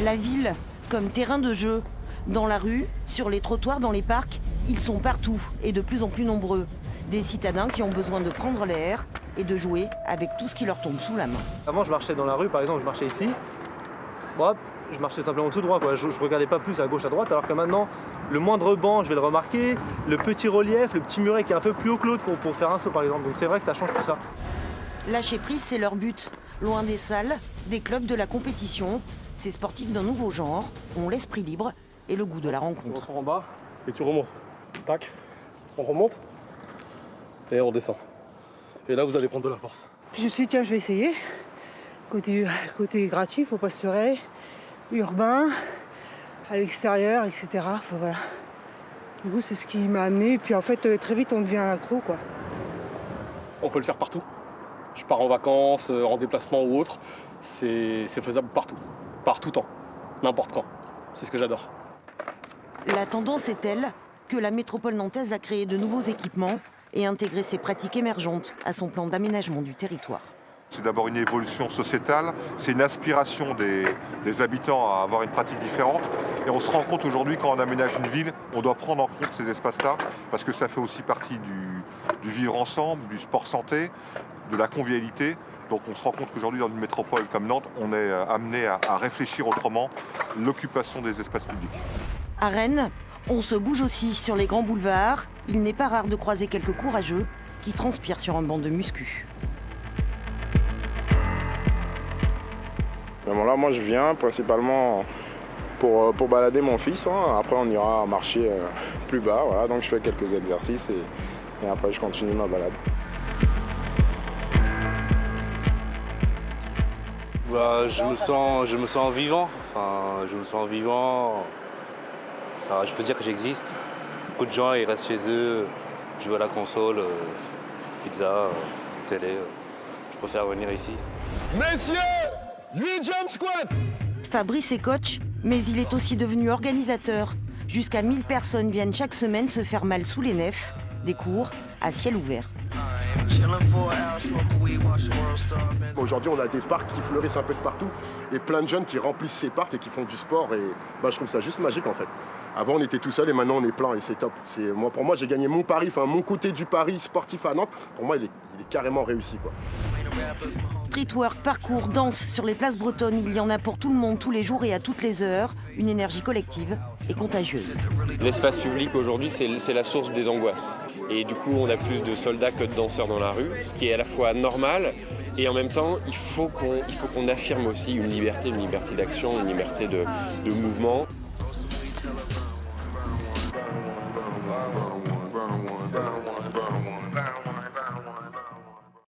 La ville comme terrain de jeu. Dans la rue, sur les trottoirs, dans les parcs, ils sont partout et de plus en plus nombreux. Des citadins qui ont besoin de prendre l'air et de jouer avec tout ce qui leur tombe sous la main. Avant, je marchais dans la rue, par exemple, je marchais ici. Hop, je marchais simplement tout droit, quoi. Je regardais pas plus à gauche, à droite, alors que maintenant, le moindre banc, je vais le remarquer, le petit relief, le petit muret qui est un peu plus haut que l'autre pour faire un saut, par exemple. Donc c'est vrai que ça change tout ça. Lâcher prise, c'est leur but. Loin des salles, des clubs, de la compétition, ces sportifs d'un nouveau genre ont l'esprit libre et le goût de la rencontre. On en bas et tu remontes. Tac, on remonte et on descend. Et là, vous allez prendre de la force. Je me suis dit, tiens, je vais essayer. Côté gratuit, faut pas se leurrer. Urbain, à l'extérieur, etc. Enfin, voilà. Du coup, c'est ce qui m'a amené. Et puis en fait, très vite, on devient accro, quoi. On peut le faire partout. Je pars en vacances, en déplacement ou autre. C'est faisable partout. Par tout temps. N'importe quand. C'est ce que j'adore. La tendance est telle que la métropole nantaise a créé de nouveaux équipements et intégré ces pratiques émergentes à son plan d'aménagement du territoire. C'est d'abord une évolution sociétale, c'est une aspiration des habitants à avoir une pratique différente. Et on se rend compte aujourd'hui, quand on aménage une ville, on doit prendre en compte ces espaces-là, parce que ça fait aussi partie du vivre ensemble, du sport santé, de la convivialité. Donc on se rend compte qu'aujourd'hui, dans une métropole comme Nantes, on est amené à réfléchir autrement l'occupation des espaces publics. À Rennes, on se bouge aussi sur les grands boulevards. Il n'est pas rare de croiser quelques courageux qui transpirent sur un banc de muscu. Bon, là, moi, je viens principalement pour balader mon fils. Hein. Après, on ira marcher plus bas. Voilà. Donc, je fais quelques exercices et après, je continue ma balade. Bah, je me sens vivant. Enfin, je me sens vivant. Ça, je peux dire que j'existe. Beaucoup de gens, ils restent chez eux, jouent à la console, pizza, télé. Je préfère venir ici. Messieurs, 8 jump squats! Fabrice est coach, mais il est aussi devenu organisateur. Jusqu'à 1000 personnes viennent chaque semaine se faire mal sous les nefs. Des cours à ciel ouvert. Aujourd'hui, on a des parcs qui fleurissent un peu de partout et plein de jeunes qui remplissent ces parcs et qui font du sport. Et je trouve ça juste magique en fait. Avant, on était tout seul et maintenant, on est plein et c'est top. Pour moi, j'ai gagné mon pari, mon côté du pari sportif à Nantes. Pour moi, il est carrément réussi, quoi. Streetwork, parcours, danse sur les places bretonnes, il y en a pour tout le monde, tous les jours et à toutes les heures. Une énergie collective et contagieuse. L'espace public aujourd'hui, c'est la source des angoisses. Et du coup, on a plus de soldats que de danseurs dans la rue, ce qui est à la fois normal et en même temps, il faut qu'on affirme aussi une liberté d'action, une liberté de mouvement.